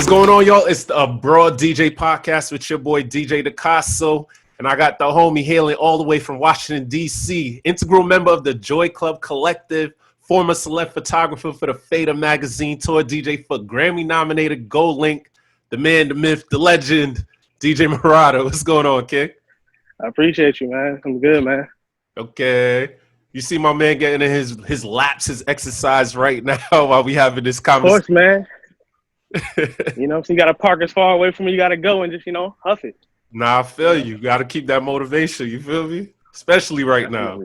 What's going on, y'all? It's the Broad DJ podcast with your boy DJ DCaso, and I got the homie hailing all the way from Washington, D.C., integral member of the Joy Club Collective, former celeb photographer for the Fader magazine, tour DJ for Grammy-nominated Gold Link, the man, the myth, the legend, DJ Marauder. What's going on, kid? I appreciate you, man. I'm good, man. Okay. You see my man getting in his laps, his exercise right now while we having this conversation. Of course, man. You know, so you got to park as far away from where you got to go and just, huff it. Nah, I feel you. Got to keep that motivation. You feel me? Especially right now.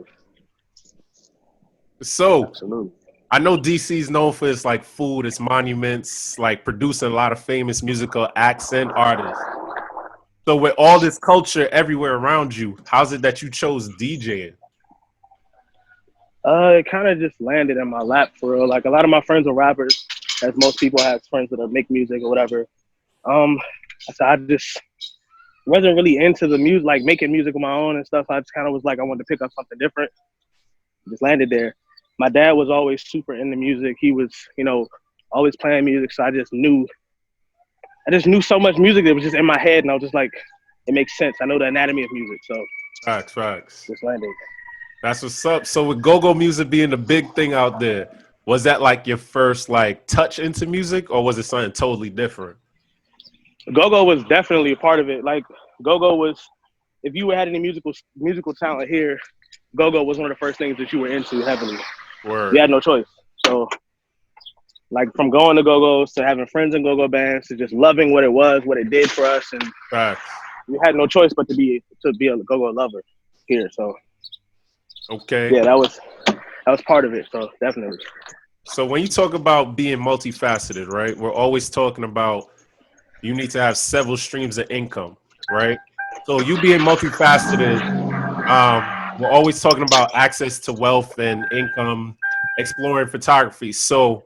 So, absolutely. I know DC is known for its like food, its monuments, like producing a lot of famous musical acts and artists. So with all this culture everywhere around you, how's it that you chose DJing? It kind of just landed in my lap for real. Like a lot of my friends are rappers, as most people have friends that make music or whatever. So I just wasn't really into the music, like making music on my own and stuff. I just kind of was like, I wanted to pick up something different. Just landed there. My dad was always super into music. He was, always playing music. So I just knew so much music that was just in my head. And I was just like, it makes sense. I know the anatomy of music. So Facts. Just landed. That's what's up. So with go-go music being the big thing out there, was that like your first like touch into music, or was it something totally different? Go-go was definitely a part of it. Like go-go was, if you had any musical talent here, go-go was one of the first things that you were into heavily. Word. You had no choice. So like from going to go-go's to having friends in go-go bands to just loving what it was, what it did for us, and you had no choice but to be a go-go lover here. So okay. Yeah, that was part of it. So definitely. So when you talk about being multifaceted, right? We're always talking about you need to have several streams of income, right? So you being multifaceted, we're always talking about access to wealth and income, exploring photography. So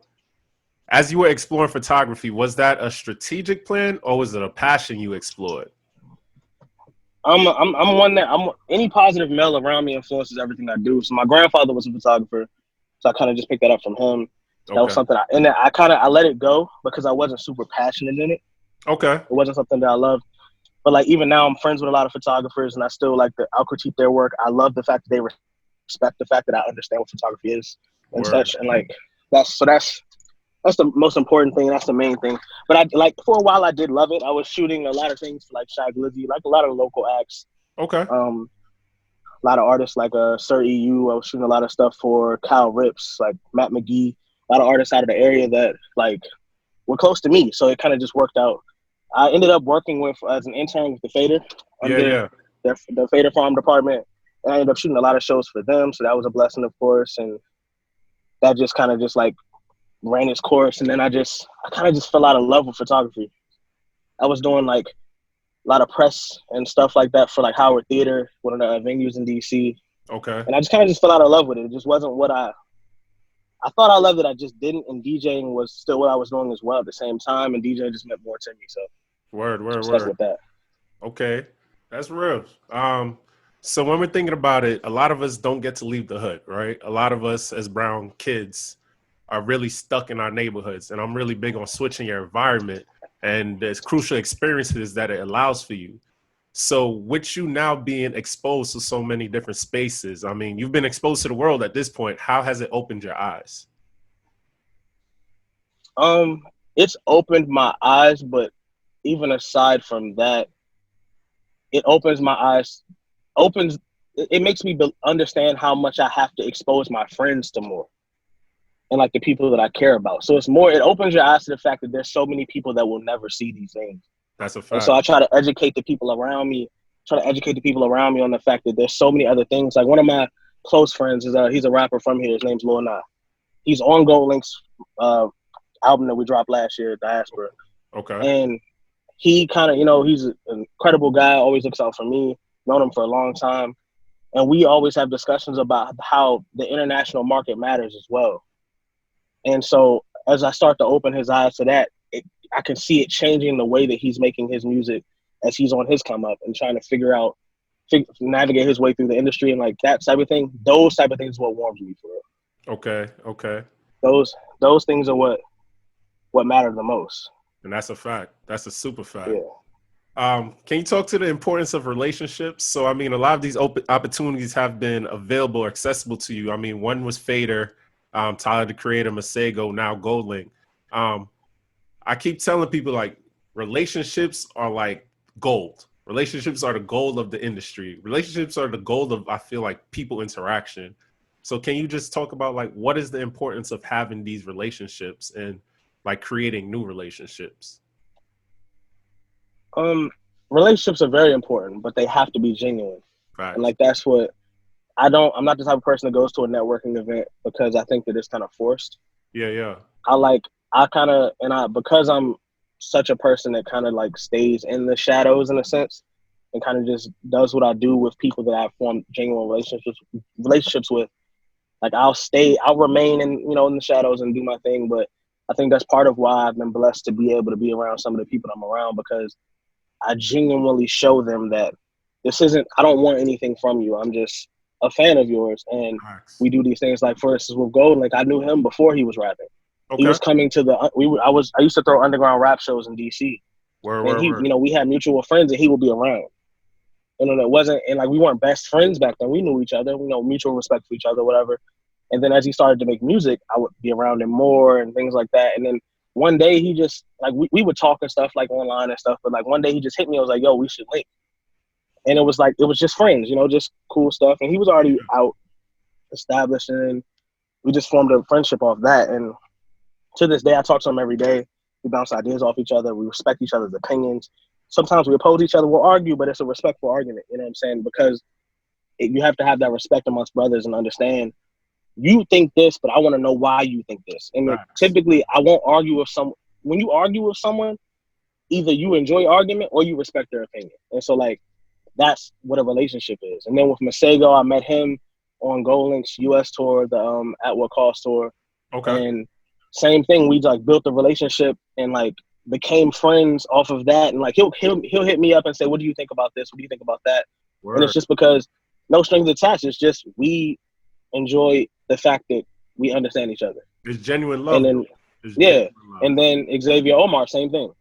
as you were exploring photography, was that a strategic plan or was it a passion you explored? I'm one that any positive male around me influences everything I do. So my grandfather was a photographer, so I kind of just picked that up from him. That was something I let it go because I wasn't super passionate in it. Okay. It wasn't something that I loved. But like even now I'm friends with a lot of photographers and I still I'll critique their work. I love the fact that they respect the fact that I understand what photography is and such. And like that's the most important thing. That's the main thing. But for a while I did love it. I was shooting a lot of things for like Shy Glizzy, like a lot of local acts. Okay. A lot of artists like Sir EU. I was shooting a lot of stuff for Kyle Rips, like Matt McGee. A lot of artists out of the area that like were close to me. So it kind of just worked out. I ended up working as an intern with the Fader under the Fader Farm department. And I ended up shooting a lot of shows for them. So that was a blessing, of course. And that just kind of just like ran its course. And then I kind of just fell out of love with photography. I was doing like a lot of press and stuff like that for like Howard Theater, one of the venues in DC. Okay. And I just kind of just fell out of love with it. It just wasn't what I thought I loved it. I just didn't. And DJing was still what I was doing as well at the same time. And DJing just meant more to me. So word. With that. Okay. That's real. So when we're thinking about it, a lot of us don't get to leave the hood, right? A lot of us as brown kids are really stuck in our neighborhoods. And I'm really big on switching your environment and there's crucial experiences that it allows for you. So with you now being exposed to so many different spaces, I mean, you've been exposed to the world at this point. How has it opened your eyes? It's opened my eyes, but even aside from that, it opens my eyes, it makes me understand how much I have to expose my friends to more and like the people that I care about. So it opens your eyes to the fact that there's so many people that will never see these things. That's a fact. And so I try to educate the people around me on the fact that there's so many other things. Like one of my close friends he's a rapper from here. His name's Lil Nas. He's on Gold Link's album that we dropped last year, Diaspora. Okay. And he kind of, he's an incredible guy, always looks out for me, known him for a long time. And we always have discussions about how the international market matters as well. And so as I start to open his eyes to that, I can see it changing the way that he's making his music as he's on his come up and trying to navigate his way through the industry and like that type of thing. Those type of things is what warms me for real. Okay. Those things are what matter the most. And that's a fact. That's a super fact. Yeah. Can you talk to the importance of relationships? So, I mean, a lot of these open opportunities have been available or accessible to you. I mean, one was Fader, Tyler, the Creator, Masego, now Goldlink. I keep telling people, like, relationships are like gold. Relationships are the gold of the industry. Relationships are the gold of, I feel like, people interaction. So can you just talk about, like, what is the importance of having these relationships and, like, creating new relationships? Relationships are very important, but they have to be genuine. And Facts. like that's what I'm not the type of person that goes to a networking event because I think that it's kind of forced. Yeah, yeah. Because I'm such a person that kind of like stays in the shadows in a sense and kind of just does what I do with people that I've formed genuine relationships with. Like I'll remain in the shadows and do my thing, but I think that's part of why I've been blessed to be able to be around some of the people I'm around, because I genuinely show them that I don't want anything from you. I'm just a fan of yours. And Facts. we do these things, like for instance with Gold, like I knew him before he was rapping. Okay. He was coming to I used to throw underground rap shows in DC. And we had mutual friends and he would be around. And it wasn't, and like we weren't best friends back then. We knew each other, mutual respect for each other, whatever. And then as he started to make music, I would be around him more and things like that. And then one day he just like we would talk and stuff like online and stuff, but like one day he just hit me. I was like, "Yo, we should link." And it was just friends, just cool stuff. And he was already out established, and we just formed a friendship off that. And to this day, I talk to him every day. We bounce ideas off each other. We respect each other's opinions. Sometimes we oppose each other. We'll argue, but it's a respectful argument. You know what I'm saying? Because you have to have that respect amongst brothers and understand. You think this, but I want to know why you think this. And typically, I won't argue with someone. When you argue with someone, either you enjoy argument or you respect their opinion. And so, like, that's what a relationship is. And then with Masego, I met him on Goldlink's U.S. tour, the At What Cost tour. Okay. And same thing, we like built a relationship and like became friends off of that. And like he'll hit me up and say, "What do you think about this? What do you think about that?" Word. And it's just because no strings attached. It's just we enjoy the fact that we understand each other. It's genuine love. And then and then Xavier Omar, same thing.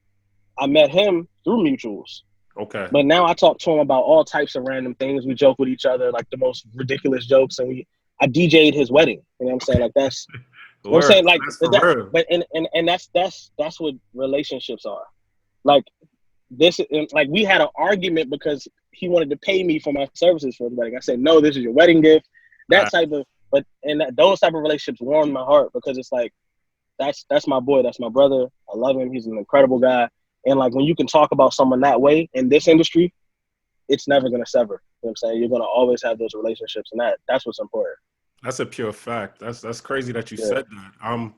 I met him through mutuals. Okay. But now I talk to him about all types of random things. We joke with each other, like the most ridiculous jokes, and I DJ'd his wedding. You know what I'm saying? Like that's you know what I'm saying, like that, but and that's what relationships are. Like this, like we had an argument because he wanted to pay me for my services for the wedding. I said, "No, this is your wedding gift." That type of, those type of relationships warm my heart because it's like that's my boy, that's my brother. I love him. He's an incredible guy. And like when you can talk about someone that way in this industry, it's never gonna sever. You know what I'm saying? You're gonna always have those relationships, and that's what's important. That's a pure fact. That's crazy that you said that.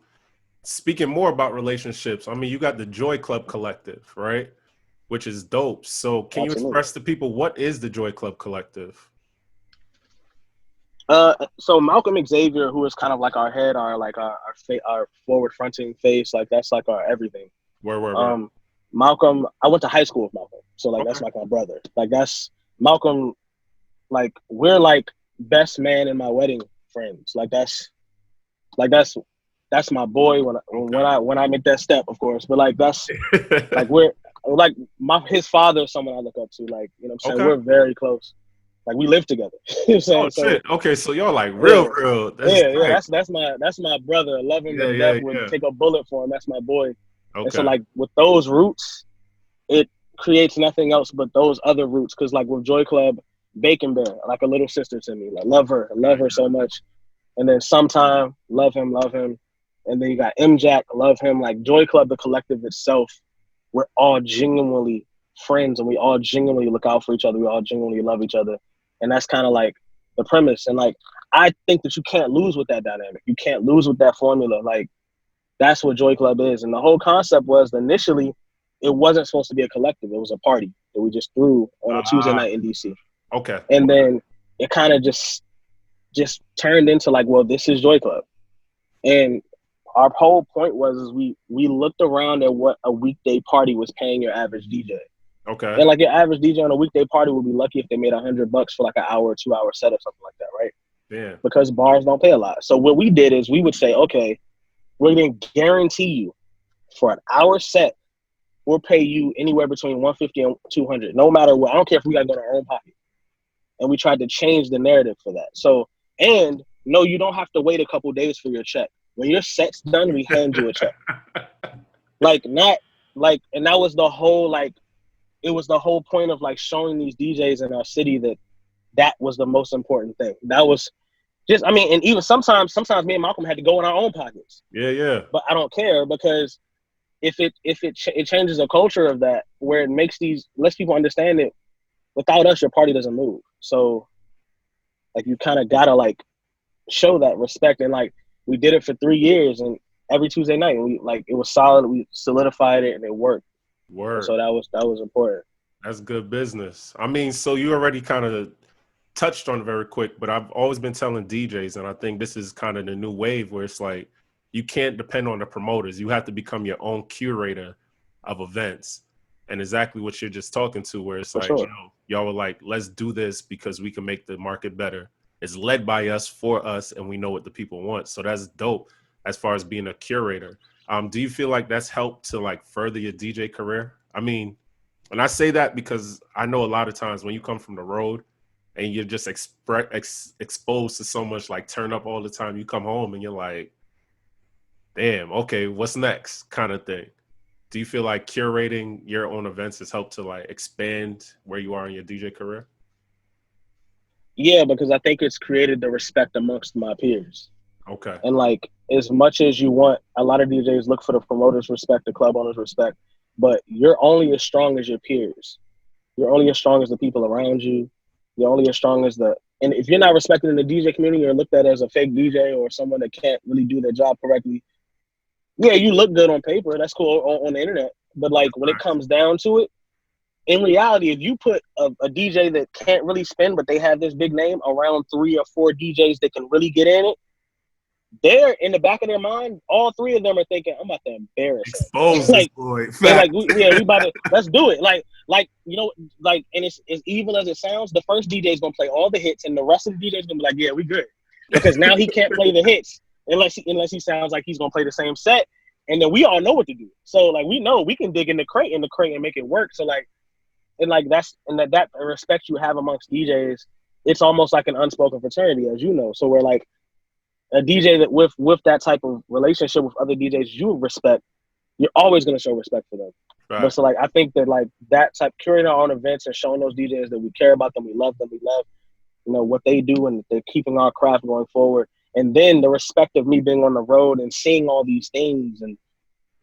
Speaking more about relationships, I mean, you got the Joy Club Collective, right? Which is dope. So can you express to people what is the Joy Club Collective? So Malcolm Xavier, who is kind of like our head, our forward fronting face, like that's like our everything. Where? Malcolm, I went to high school with Malcolm, so like that's like my brother. Like that's Malcolm. Like we're like best man and my wedding friends. Like that's my boy when I make that step, of course. But like that's like we're like his father is someone I look up to. Like you know what I'm saying, we're very close. Like we live together. You know what I'm saying? Shit. Okay, so y'all like real. That's my brother. I love him to death. Would take a bullet for him. That's my boy. Okay. And so like with those roots, it creates nothing else but those other roots. Because like with Joy Club, Bacon Bear, like a little sister to me. Like love her so much. And then Sometime, love him. And then you got M-Jack, love him. Like Joy Club, the collective itself, we're all genuinely friends and we all genuinely look out for each other. We all genuinely love each other. And that's kind of like the premise. And like, I think that you can't lose with that dynamic. You can't lose with that formula. Like, that's what Joy Club is. And the whole concept was initially, it wasn't supposed to be a collective. It was a party that we just threw on a Tuesday night in DC. Okay. And then it kind of just turned into like, well, this is Joy Club. And our whole point was we looked around at what a weekday party was paying your average DJ. Okay. And like your average DJ on a weekday party would be lucky if they made $100 for like an hour or 2 hour set or something like that, right? Yeah. Because bars don't pay a lot. So what we did is we would say, okay, we're going to guarantee you for an hour set we'll pay you anywhere between 150 and 200, no matter what. I don't care if we got to go to our own pocket. And we tried to change the narrative for that. So, and no, you don't have to wait a couple days for your check. When your set's done, we hand you a check. Like, not like, and that was the whole, like, it was the whole point of like showing these DJs in our city that was the most important thing. That was just, I mean, and even sometimes me and Malcolm had to go in our own pockets. Yeah. But I don't care, because if it changes the culture of that, where it lets people understand that without us, your party doesn't move. So, like, you kind of gotta like show that respect, and like we did it for 3 years, and every Tuesday night, and we like it was solid. We solidified it, and it worked. Word. So that was important. That's good business. I mean, so you already kind of touched on it very quick, but I've always been telling DJs, and I think this is kind of the new wave where it's like you can't depend on the promoters. You have to become your own curator of events. And exactly what you're just talking to, where it's For like, sure. you know, y'all were like, let's do this because we can make the market better. It's led by us, for us, and we know what the people want. So that's dope as far as being a curator. Do you feel like that's helped to like further your DJ career? I mean, and I say that because I know a lot of times when you come from the road and you're just exposed to so much like turn up all the time, you come home and you're like, damn, okay, what's next kind of thing. Do you feel like curating your own events has helped to like expand where you are in your DJ career? Yeah, because I think it's created the respect amongst my peers. Okay. And like, as much as you want, a lot of DJs look for the promoters' respect, the club owners' respect, but you're only as strong as your peers. You're only as strong as the people around you. You're only as strong as and if you're not respected in the DJ community, or looked at as a fake DJ or someone that can't really do their job correctly, yeah, you look good on paper. That's cool on the internet. But like when it comes down to it, in reality, if you put a DJ that can't really spin, but they have this big name around 3 or 4 DJs that can really get in it, they're in the back of their mind, all 3 of them are thinking, I'm about to embarrass him. Expose like, this boy. they're like, we about to, let's do it. Like, you know, like, and it's as evil as it sounds, the first DJ is going to play all the hits, and the rest of the DJs going to be like, yeah, we good. Because now he can't play the hits unless he sounds like he's going to play the same set. And then we all know what to do. So like, we know we can dig in the crate and make it work. So like, and like that respect you have amongst DJs, it's almost like an unspoken fraternity, as you know. So we're like a DJ that with that type of relationship with other DJs you respect, you're always going to show respect for them. Right. But so like, I think that like that type, curating our own events and showing those DJs that we care about them, we love, you know, what they do, and they're keeping our craft going forward. And then the respect of me being on the road and seeing all these things and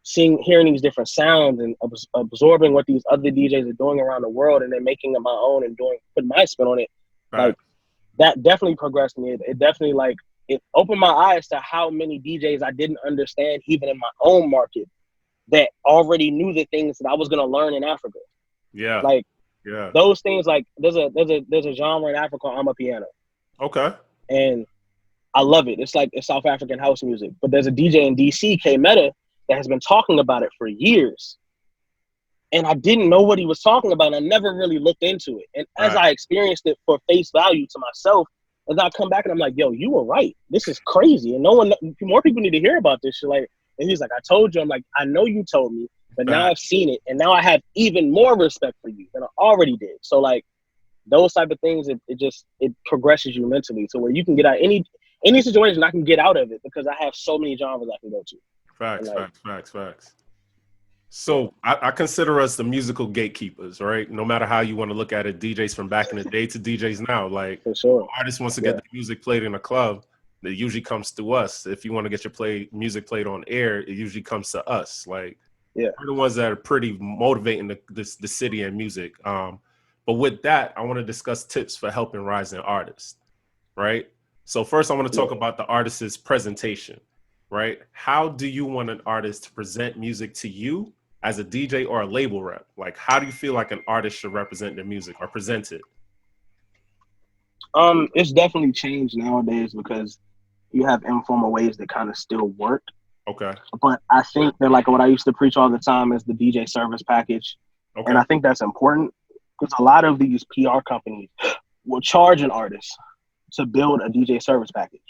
hearing these different sounds and absorbing what these other DJs are doing around the world, and then making it my own and putting my spin on it. Right. Like, that definitely progressed me. It definitely like, it opened my eyes to how many DJs I didn't understand, even in my own market, that already knew the things that I was going to learn in Africa. Yeah. Like, yeah, those things, like there's a genre in Africa called Amapiano. Okay. And I love it. It's like, it's South African house music. But there's a DJ in DC, K Meta, that has been talking about it for years. And I didn't know what he was talking about. I never really looked into it. And as I experienced it for face value to myself, as I come back and I'm like, yo, you were right. This is crazy. And more people need to hear about this shit. Like, and he's like, I told you. I'm like, I know you told me, but now I've seen it. And now I have even more respect for you than I already did. So like, those type of things, it progresses you mentally to where you can get out any situation. I can get out of it because I have so many genres I can go to. Facts. So I consider us the musical gatekeepers, right? No matter how you want to look at it, DJs from back in the day to DJs now. Like, for sure, artist wants to get the music played in a club, it usually comes to us. If you want to get your music played on air, it usually comes to us. Like, we're the ones that are pretty motivating the city and music. But with that, I want to discuss tips for helping rising artists, right? So first, I want to talk about the artist's presentation, right? How do you want an artist to present music to you as a DJ or a label rep? Like, how do you feel like an artist should represent their music or present it? It's definitely changed nowadays because you have informal ways that kind of still work. Okay. But I think that like what I used to preach all the time is the DJ service package. Okay. And I think that's important because a lot of these PR companies will charge an artist to build a DJ service package.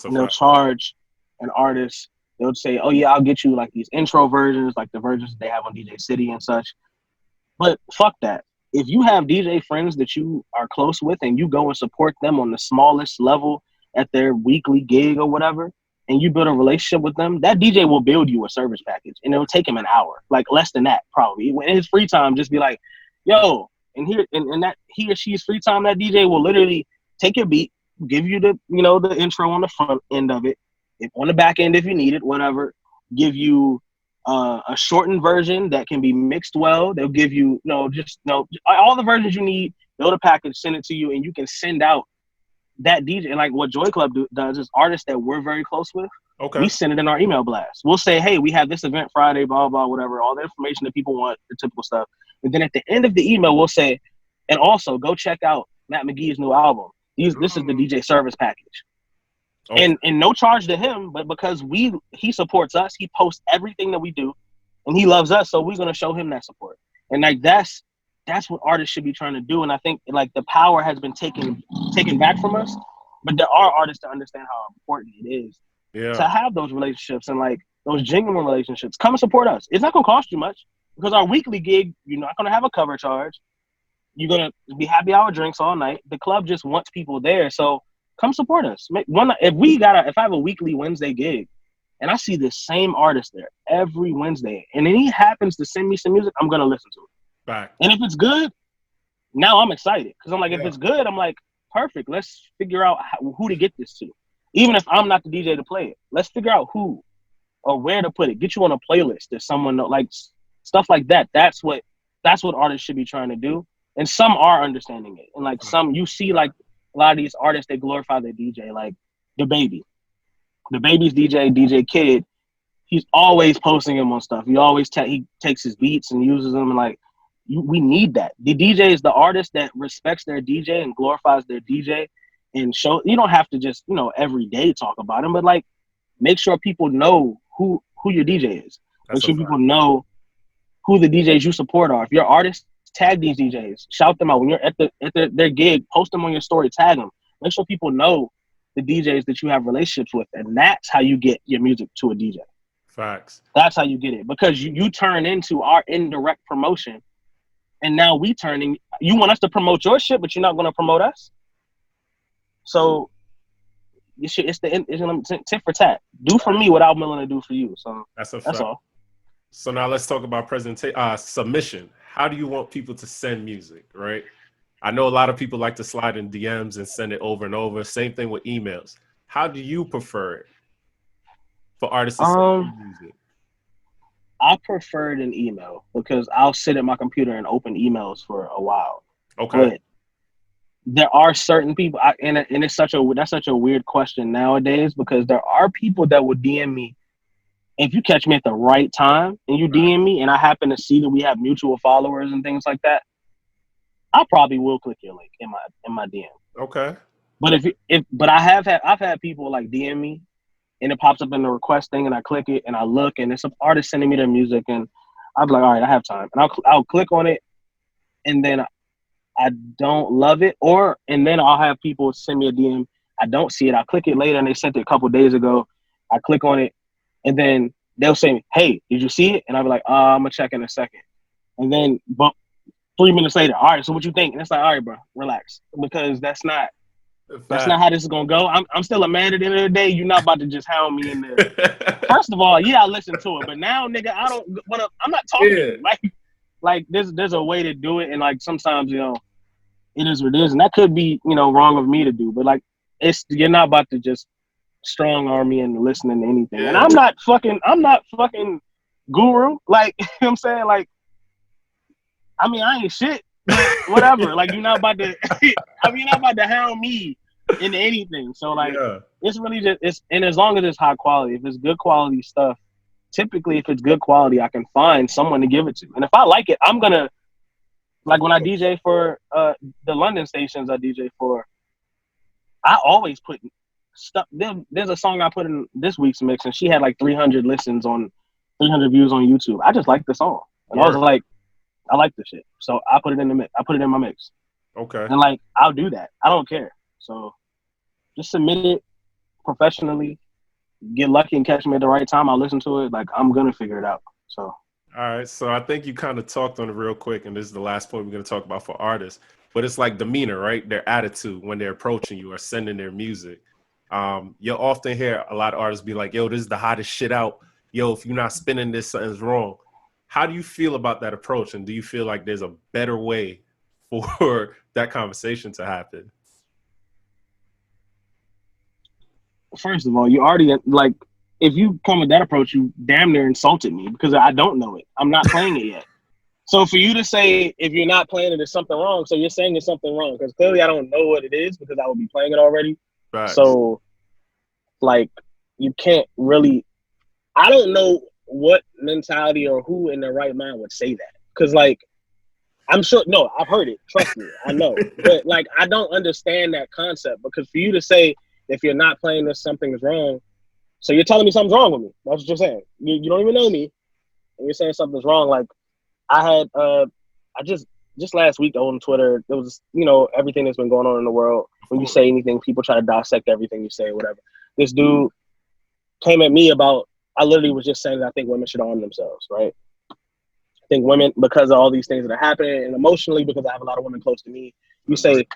And they'll charge an artist They would say, oh yeah, I'll get you like these intro versions, like the versions they have on DJ City and such. But fuck that. If you have DJ friends that you are close with and you go and support them on the smallest level at their weekly gig or whatever, and you build a relationship with them, that DJ will build you a service package, and it'll take him an hour, like less than that probably. In his free time, just be like, yo, and here and that he or she's free time, that DJ will literally take your beat, give you the the intro on the front end of it, on the back end if you need it, whatever, give you a shortened version that can be mixed well. They'll give you all the versions you need, build a package, send it to you, and you can send out that DJ. And like what Joy Club does is artists that we're very close with, we send it in our email blast. We'll say, hey, we have this event Friday, blah, blah, whatever, all the information that people want, the typical stuff. And then at the end of the email, we'll say, and also go check out Matt McGee's new album. This is the DJ service package. And no charge to him, but because he supports us, he posts everything that we do, and he loves us, so we're gonna show him that support. And like that's what artists should be trying to do. And I think like the power has been taken back from us, but there are artists to understand how important it is to have those relationships and like those genuine relationships. Come and support us. It's not gonna cost you much because our weekly gig, you're not gonna have a cover charge. You're gonna be happy hour drinks all night. The club just wants people there, so come support us. If I have a weekly Wednesday gig and I see the same artist there every Wednesday and then he happens to send me some music, I'm going to listen to it. Right. And if it's good, now I'm excited because I'm like, if it's good, I'm like, perfect. Let's figure out who to get this to. Even if I'm not the DJ to play it, let's figure out who or where to put it. Get you on a playlist if someone like stuff like that. That's what artists should be trying to do. And some are understanding it. And like some, you see like a lot of these artists, they glorify their DJ, like the baby's DJ Kid. He's always posting him on stuff. He always he takes his beats and uses them, and like we need that. The DJ is the artist that respects their DJ and glorifies their DJ, and show. You don't have to just every day talk about him, but like make sure people know who your DJ is. Make sure people know who the DJs you support are. If you're artists, tag these DJs, shout them out when you're at their gig. Post them on your story, tag them. Make sure people know the DJs that you have relationships with, and that's how you get your music to a DJ. Facts. That's how you get it, because you turn into our indirect promotion, and now you want us to promote your shit, but you're not going to promote us. So it's tit for tat. Do for me what I'm willing to do for you. So that's all. So now let's talk about submission. How do you want people to send music, right? I know a lot of people like to slide in DMs and send it over and over. Same thing with emails. How do you prefer it for artists to send music? I prefer it in email because I'll sit at my computer and open emails for a while. Okay. But there are certain people, and it's such a weird question nowadays, because there are people that would DM me. If you catch me at the right time and you DM me and I happen to see that we have mutual followers and things like that, I probably will click your link in my DM. Okay. But I've had people like DM me and it pops up in the request thing and I click it and I look and it's an artist sending me their music and I'll be like, all right, I have time. And I'll click on it and then I don't love it, and then I'll have people send me a DM. I don't see it. I click it later and they sent it a couple days ago. I click on it. And then they'll say, hey, did you see it? And I'll be like, I'm going to check in a second. And then 3 minutes later, all right, so what you think? And it's like, all right, bro, relax. Because that's not how this is going to go. I'm still a man at the end of the day. You're not about to just hound me in there. First of all, I listen to it. But now, nigga, I'm not talking to you. Like there's a way to do it. And like sometimes, it is what it is. And that could be, wrong of me to do. But like, you're not about to just strong arm me into listening to anything. And I'm not fucking guru. Like, you know what I'm saying? Like, I mean, I ain't shit, but whatever. Like, you're not about to you're not about to hound me into anything. So like it's really just and as long as it's high quality, if it's good quality stuff, typically if it's good quality, I can find someone to give it to. And if I like it, I'm gonna, like when I DJ for the London stations I DJ for, I always put stuff. There's a song I put in this week's mix, and she had like 300 views on YouTube. I just liked the song, and I was like, I like this shit, so I put it in the mix. I put it in my mix. Okay. And like, I'll do that. I don't care. So just submit it professionally. get lucky and catch me at the right time, I'll listen to it. Like, I'm gonna figure it out. So. All right. So I think you kind of talked on it real quick, and this is the last point we're going to talk about for artists. But it's like demeanor, right? Their attitude when they're approaching you or sending their music. You'll often hear a lot of artists be like, yo, this is the hottest shit out. Yo, if you're not spinning this, something's wrong. How do you feel about that approach? And do you feel like there's a better way for that conversation to happen? First of all, you already, like, if you come with that approach, you damn near insulted me because I don't know it. I'm not playing it yet. So for you to say, if you're not playing it, there's something wrong. So you're saying there's something wrong because clearly I don't know what it is because I would be playing it already. Right. So, like, you can't really, I don't know what mentality or who in their right mind would say that. Because, like, I'm sure, no, I've heard it. Trust me, I know. But, like, I don't understand that concept because for you to say, if you're not playing this, something's wrong. So you're telling me something's wrong with me. That's what you're saying. You don't even know me. And you're saying something's wrong. Like, I had, I just last week on Twitter, there was, you know, everything that's been going on in the world. When you say anything, people try to dissect everything you say, whatever. This dude came at me about, I literally was just saying that I think women should arm themselves, right? I think women, because of all these things that are happening, and emotionally, because I have a lot of women close to me, you say,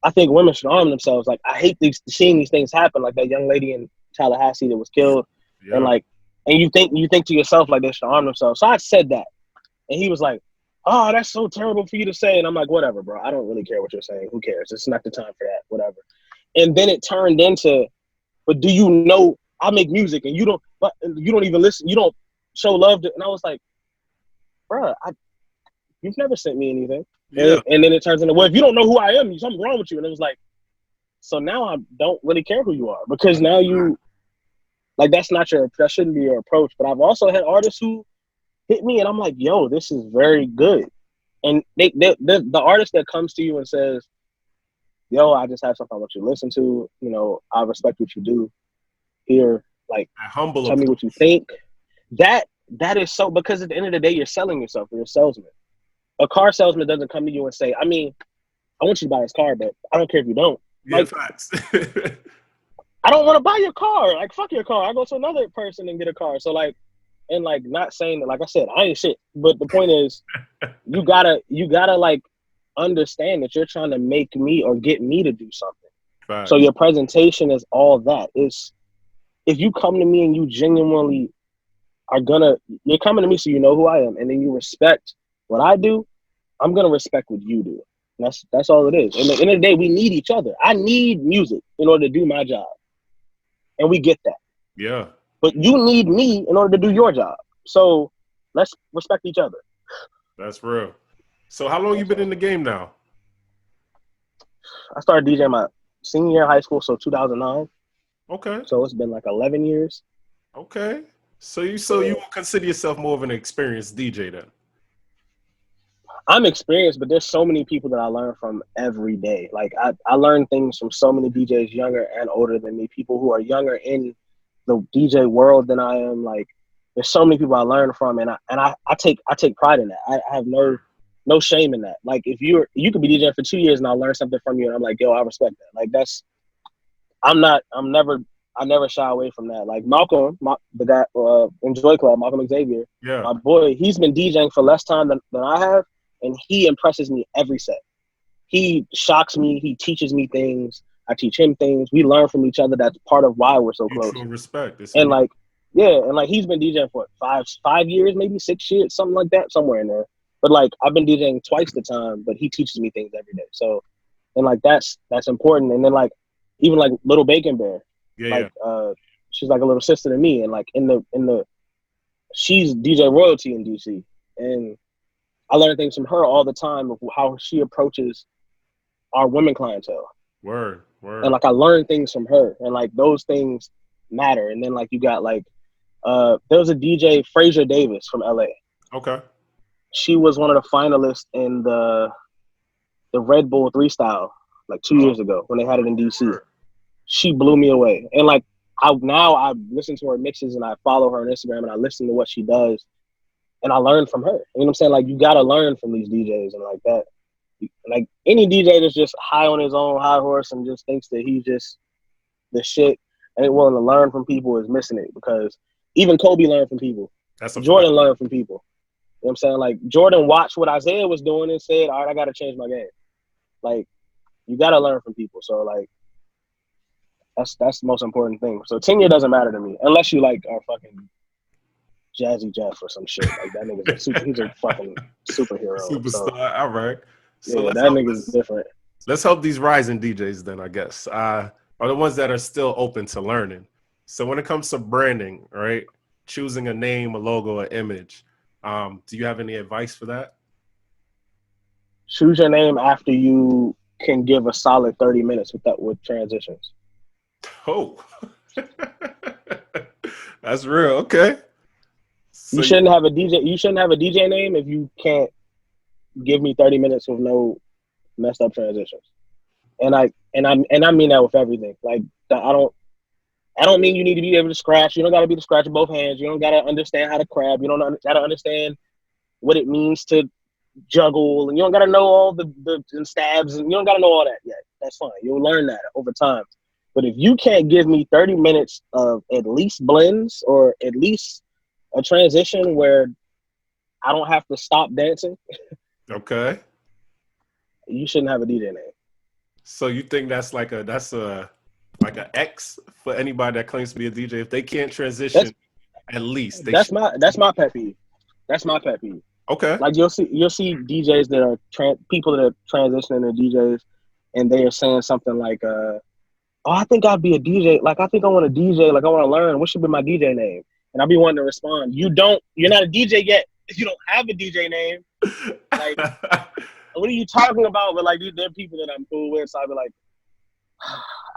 I think women should arm themselves. Like, I hate seeing these things happen, like that young lady in Tallahassee that was killed. Yeah. And like, and you think to yourself, like, they should arm themselves. So I said that. And he was like, oh, that's so terrible for you to say. And I'm like, whatever, bro. I don't really care what you're saying. Who cares? It's not the time for that, whatever. And then it turned into, but do you know I make music and you don't even listen. You don't show love to, and I was like, bro, you've never sent me anything. Yeah. And then it turns into, well, if you don't know who I am, something's wrong with you. And it was like, so now I don't really care who you are because now you, like, that shouldn't be your approach. But I've also had artists who hit me and I'm like, yo, this is very good. And the artist that comes to you and says, yo, I just have something I want you to listen to. You know, I respect what you do here. Like, tell me what you think. That is so, because at the end of the day, you're selling yourself. You're a salesman. A car salesman doesn't come to you and say, I mean, I want you to buy this car, but I don't care if you don't. Yeah, like, facts. I don't want to buy your car. Like, fuck your car. I go to another person and get a car. So, like, and like, not saying that, like I said, I ain't shit. But the point is, you gotta like understand that you're trying to make me or get me to do something. Right. So your presentation is all that. It's, if you come to me and you genuinely you're coming to me so you know who I am, and then you respect what I do, I'm gonna respect what you do. And that's all it is. And at the end of the day, we need each other. I need music in order to do my job, and we get that. Yeah. But you need me in order to do your job. So let's respect each other. That's real. So how long you been in the game now? I started DJing my senior year of high school, so 2009. Okay. So it's been like 11 years. Okay. So you will consider yourself more of an experienced DJ then? I'm experienced, but there's so many people that I learn from every day. Like, I learn things from so many DJs younger and older than me, people who are younger in the DJ world than I am. Like, there's so many people I learn from, and I take pride in that. I have no shame in that. Like, if you could be DJing for 2 years and I'll learn something from you, and I'm like, yo, I respect that. Like, I never shy away from that. Like Malcolm, the guy in Joy Club, Malcolm Xavier, my boy, he's been DJing for less time than I have, and he impresses me every set. He shocks me. He teaches me things. I teach him things. We learn from each other. That's part of why we're so close. Mutual respect. And like, yeah, and like he's been DJing for 5 years, maybe 6 years, something like that, somewhere in there. But like, I've been DJing twice the time, but he teaches me things every day. So, and like, that's important. And then like, even like Little Bacon Bear, she's like a little sister to me, and like she's DJ royalty in DC, and I learn things from her all the time of how she approaches our women clientele. Word. And like, I learn things from her, and like, those things matter. And then like, you got like there was a DJ, Fraser Davis from LA. Okay. She was one of the finalists in the Red Bull 3 Style like 2 years ago when they had it in DC. She blew me away. And like, I listen to her mixes and I follow her on Instagram and I listen to what she does and I learn from her. You know what I'm saying? Like, you got to learn from these DJs and like that. Like, any DJ that's just high on his own high horse and just thinks that he's just the shit. ain't willing to learn from people is missing it, because even Kobe learned from people. That's a Jordan fact. learned from people. You know what I'm saying? Like, Jordan watched what Isaiah was doing and said, all right, I got to change my game. Like, you got to learn from people. So, like, that's the most important thing. So, tenure doesn't matter to me, unless you, like, are fucking Jazzy Jeff or some shit. Like, that nigga's he's a fucking superhero. So, Superstar. All right. So yeah, that nigga's different. let's help these rising DJs then, I guess. Are the ones that are still open to learning. So when it comes to branding, right? Choosing a name, a logo, an image. Do you have any advice for that? Choose your name after you can give a solid 30 minutes with transitions. Oh. That's real. Okay. So You shouldn't have a DJ name if you can't give me 30 minutes with no messed up transitions. And I mean that with everything. Like, I don't mean you need to be able to scratch. You don't got to be able to scratch with both hands. You don't got to understand how to crab. You don't got to understand what it means to juggle, and you don't got to know all the stabs, and you don't got to know all that yet. That's fine. You'll learn that over time. But if you can't give me 30 minutes of at least blends, or at least a transition where I don't have to stop dancing, okay. you shouldn't have a DJ name. So you think that's like an X for anybody that claims to be a DJ? If they can't transition, at least that's my pet peeve. That's my pet peeve. Okay. Like, you'll see DJs that are people that are transitioning to DJs, and they are saying something like, "Oh, I think I'd be a DJ. Like, I think I want to DJ. Like, I want to learn. What should be my DJ name?" And I'll be wanting to respond, "You're not a DJ yet. If you don't have a DJ name, like, what are you talking about?" But, like, there are people that I'm cool with, so I'll be like,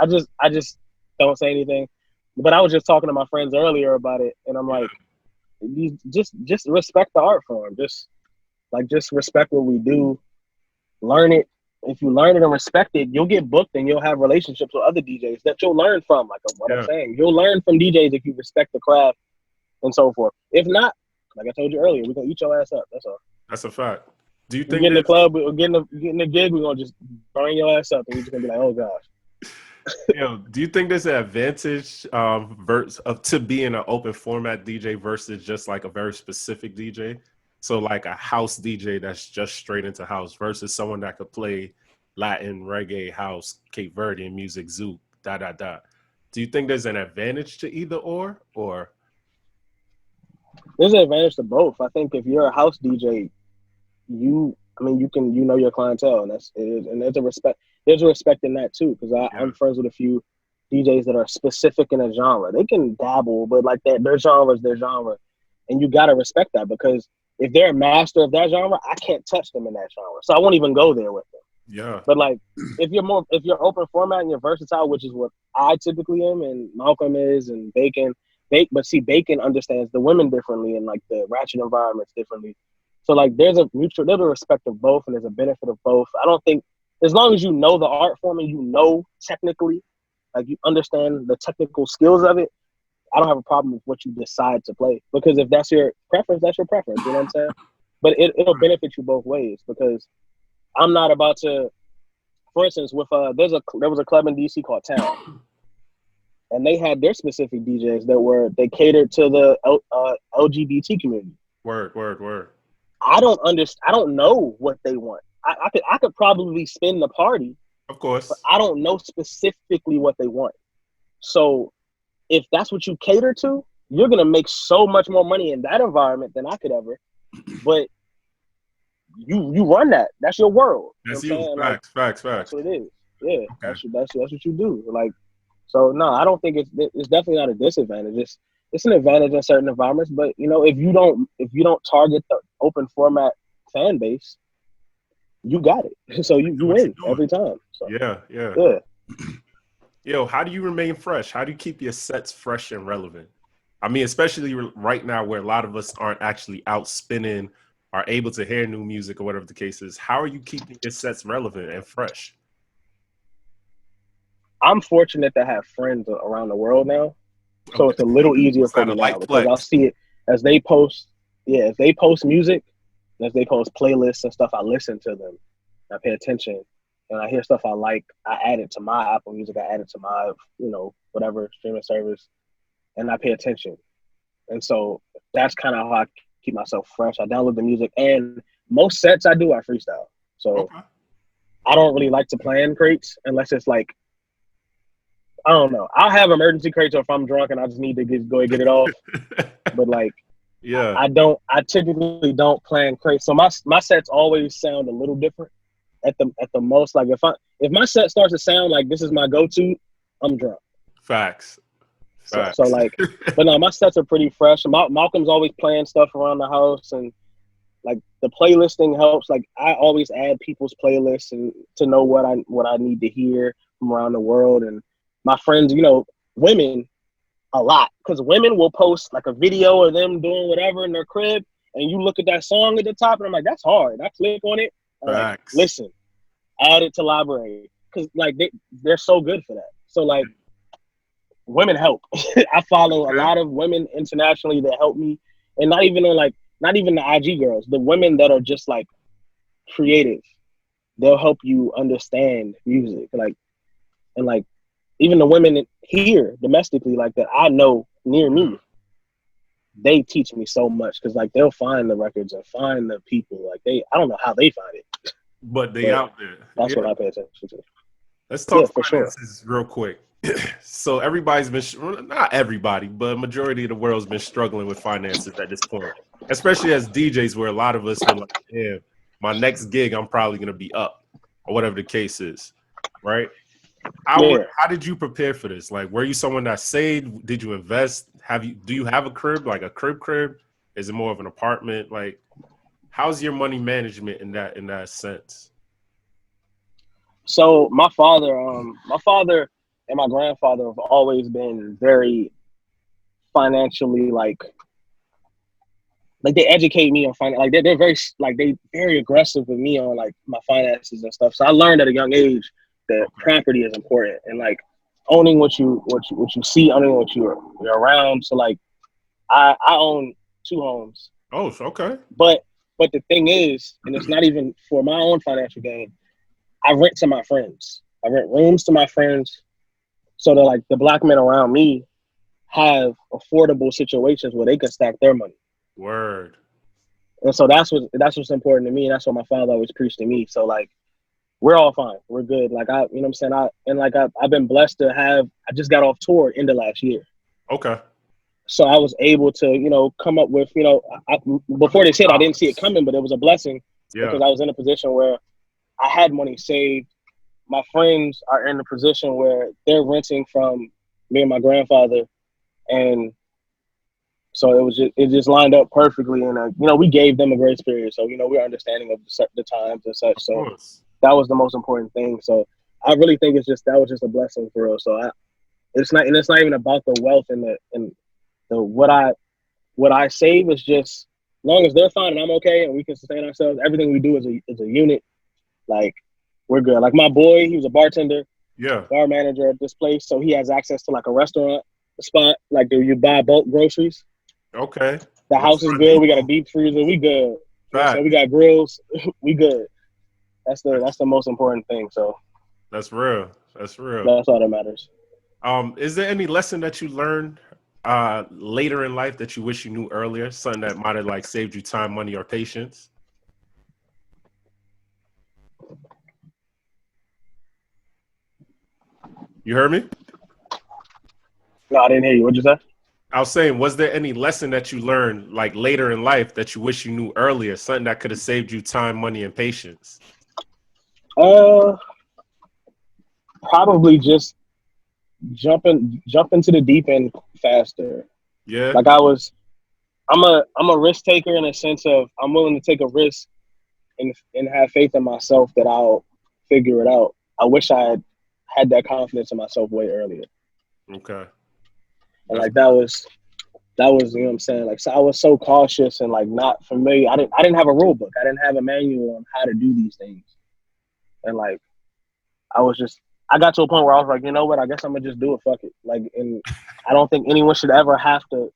I just don't say anything. But I was just talking to my friends earlier about it, and I'm like, you just respect the art form. Just respect what we do. Learn it. If you learn it and respect it, you'll get booked and you'll have relationships with other DJs that you'll learn from. Like what I'm saying, you'll learn from DJs if you respect the craft and so forth. If not, like I told you earlier, we're gonna eat your ass up. That's all. That's a fact. Do you think we get in the club, we're getting the gig, we're gonna just burn your ass up, and we're just gonna be like, oh gosh. Do you think there's an advantage to being an open format DJ versus just like a very specific DJ? So like a house DJ that's just straight into house versus someone that could play Latin, reggae, house, Cape Verdean music, zouk, Do you think there's an advantage to either or? There's an advantage to both. I think if you're a house DJ, you know your clientele, and there's a respect. There's a respect in that too, because I'm friends with a few DJs that are specific in a genre. They can dabble, but like that, their genre is their genre, and you gotta respect that, because if they're a master of that genre, I can't touch them in that genre, so I won't even go there with them. Yeah. But like, if you're open format and you're versatile, which is what I typically am, and Malcolm is, and Bacon, Bacon understands the women differently and like the ratchet environments differently. So like, there's a respect of both, and there's a benefit of both. I don't think, as long as you know the art form and you know technically, like you understand the technical skills of it, I don't have a problem with what you decide to play, because if that's your preference, that's your preference. You know what I'm saying? But it'll benefit you both ways, because I'm not about to, for instance, with there was a club in DC called Town, and they had their specific DJs they catered to the LGBT community. Word. I don't know what they want. I could probably spin the party, of course, but I don't know specifically what they want. So if that's what you cater to, you're gonna make so much more money in that environment than I could ever. But you run that. That's your world. That's you. Know facts. That's what it is. Yeah, okay. That's what you do. Like, so no, I don't think it's definitely not a disadvantage. It's an advantage in certain environments, but you know, if you don't target the open format fan base, you got it. So you win every time. So yeah. Yo, how do you remain fresh? How do you keep your sets fresh and relevant? I mean, especially right now where a lot of us aren't actually out spinning, are able to hear new music or whatever the case is. How are you keeping your sets relevant and fresh? I'm fortunate to have friends around the world now. So it's a little easier for me now, because I'll see it as they post. Yeah, as they post music, as they post playlists and stuff, I listen to them. I pay attention. and I hear stuff I like, I add it to my Apple Music, I add it to my, whatever streaming service, and I pay attention. And so that's kind of how I keep myself fresh. I download the music, and most sets I do are freestyle. So Okay. I don't really like to plan crates unless it's like, I don't know. I'll have emergency crates if I'm drunk and I just need to go and get it off. But like, Yeah. I typically don't plan crates. So my sets always sound a little different at the most. Like if my set starts to sound like this is my go-to, I'm drunk. Facts. So like, but no, my sets are pretty fresh. Malcolm's always playing stuff around the house, and like the playlisting helps. Like I always add people's playlists and to know what I need to hear from around the world. And my friends, women a lot, because women will post like a video of them doing whatever in their crib, and you look at that song at the top, and I'm like, that's hard. I click on it. I'm like, listen, add it to library, because like they're so good for that. So like, women help. I follow a lot of women internationally that help me, and not even the IG girls, the women that are just like creative. They'll help you understand music, and even the women here domestically, like that I know near me, they teach me so much, because like they'll find the records and find the people. Like I don't know how they find it, but they out there. That's what I pay attention to. Let's talk finances real quick. So everybody's been, not everybody, but majority of the world's been struggling with finances at this point, especially as DJs, where a lot of us were like, "Damn, my next gig, I'm probably gonna be up," or whatever the case is, right? How did you prepare for this? Like, were you someone that saved? Did you invest? Do you have a crib, like a crib? Is it more of an apartment? Like, how's your money management in that sense? So my father and my grandfather have always been very financially like they educate me on finance. Like they're very aggressive with me on like my finances and stuff. So I learned at a young age that property is important, and like owning what you see, owning what you're around. So like I own 2 homes. Oh, okay. But the thing is, and it's not even for my own financial gain, I rent to my friends. I rent rooms to my friends, so that like the black men around me have affordable situations where they can stack their money. Word. And so that's what's important to me. And that's what my father always preached to me. So like, we're all fine. We're good. Like you know what I'm saying? I've been blessed to I just got off tour end of last year. Okay. So I was able to, come up with, before they said I didn't see it coming, but it was a blessing because I was in a position where I had money saved. My friends are in a position where they're renting from me and my grandfather. And so it just lined up perfectly. And, we gave them a grace period. So, we're understanding of the times and such. So that was the most important thing. So I really think that was just a blessing for real. So it's not even about the wealth and the what I save is just, as long as they're fine and I'm okay and we can sustain ourselves, everything we do is a unit. Like, we're good. Like my boy, he was a bartender, bar manager at this place, so he has access to like a restaurant spot. Like, do you buy bulk groceries? Okay. The house is good. We got a deep freezer. We good. So we got grills. We good. That's the most important thing. So that's real. That's real. That's all that matters. Is there any lesson that you learned later in life that you wish you knew earlier? Something that might have like saved you time, money, or patience? You heard me? No, I didn't hear you. What'd you say? I was saying, was there any lesson that you learned like later in life that you wish you knew earlier? Something that could have saved you time, money, and patience? Probably just jump into the deep end faster. Yeah. Like I'm a risk taker in a sense of I'm willing to take a risk and have faith in myself that I'll figure it out. I wish I had that confidence in myself way earlier. Okay. And like that was you know what I'm saying? Like, so I was so cautious and like not familiar. I didn't have a rule book. I didn't have a manual on how to do these things. And like I got to a point where I was like, you know what, I guess I'm gonna just do it, fuck it. Like, and I don't think anyone should ever have to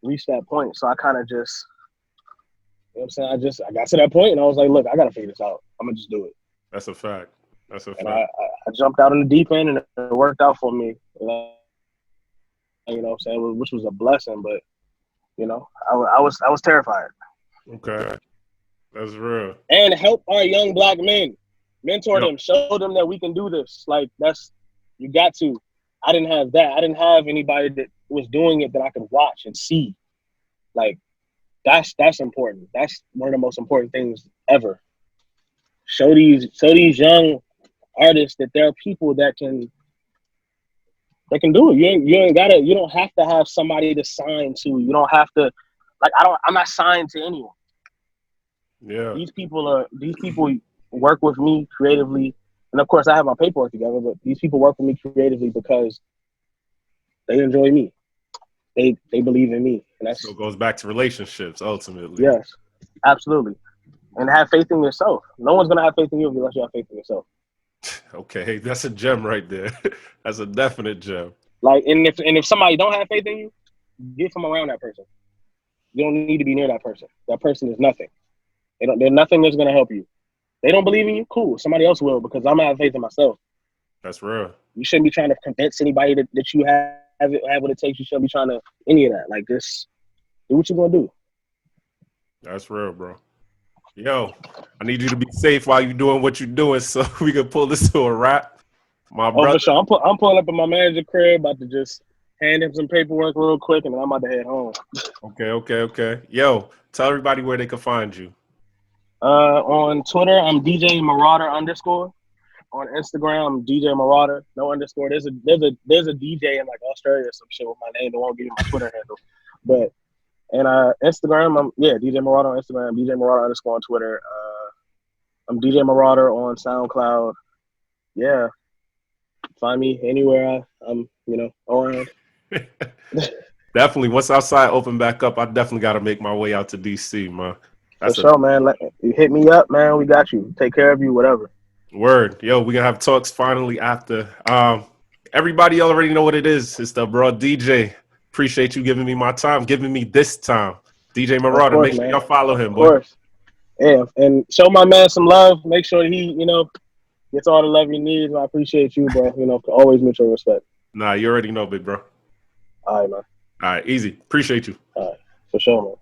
reach that point. So I kind of just, you know what I'm saying? I got to that point and I was like, look, I gotta figure this out. I'm gonna just do it. That's a fact. That's a And fact. I jumped out in the deep end, and it worked out for me. You know what I'm saying? Which was a blessing, but you know, I was terrified. Okay. That's real. And help our young black men, mentor Yep. them, show them that we can do this. Like you got to. I didn't have that. I didn't have anybody that was doing it that I could watch and see. Like that's important. That's one of the most important things ever. Show these young artists that there are people that can do it. You don't have to have somebody to sign to. You don't have to I'm not signed to anyone. Yeah. These people work with me creatively. And of course I have my paperwork together, but these people work with me creatively because they enjoy me. They believe in me. And that's So it goes back to relationships ultimately. yes, absolutely. And have faith in yourself. No one's gonna have faith in you unless you have faith in yourself. Okay, that's a gem right there. That's a definite gem. Like, and if somebody don't have faith in you, get from around that person. You don't need to be near that person. That person is nothing. They're nothing that's gonna help you. They don't believe in you, cool. Somebody else will, because I'm gonna have faith in myself. That's real. You shouldn't be trying to convince anybody that you have what it takes. You shouldn't be trying to any of that. Like, just do what you're gonna do. That's real, bro. Yo, I need you to be safe while you're doing what you're doing so we can pull this to a wrap. My brother. For sure. I'm pulling up at my manager's crib, about to just hand him some paperwork real quick, and then I'm about to head home. Okay. Yo, tell everybody where they can find you. On Twitter, I'm DJ Marauder _ On Instagram, I'm DJ Marauder, no underscore. There's a DJ in like Australia or some shit with my name that won't give you my Twitter handle. But Instagram, I'm DJ Marauder on Instagram, DJ Marauder _ on Twitter. I'm DJ Marauder on SoundCloud. Yeah. Find me anywhere I'm around. Definitely. Once outside open back up, I definitely got to make my way out to DC, man. That's for sure, man. You hit me up, man. We got you. Take care of you, whatever. Word. Yo, we're going to have talks finally after. Everybody already know what it is. It's the bro DJ. Appreciate you giving me my time, giving me this time. DJ Marauder, make sure y'all follow him, boy. Of course. Yeah, and show my man some love. Make sure he, gets all the love he needs. I appreciate you, bro. Always mutual respect. Nah, you already know, big bro. All right, man. All right, easy. Appreciate you. All right, for sure, man.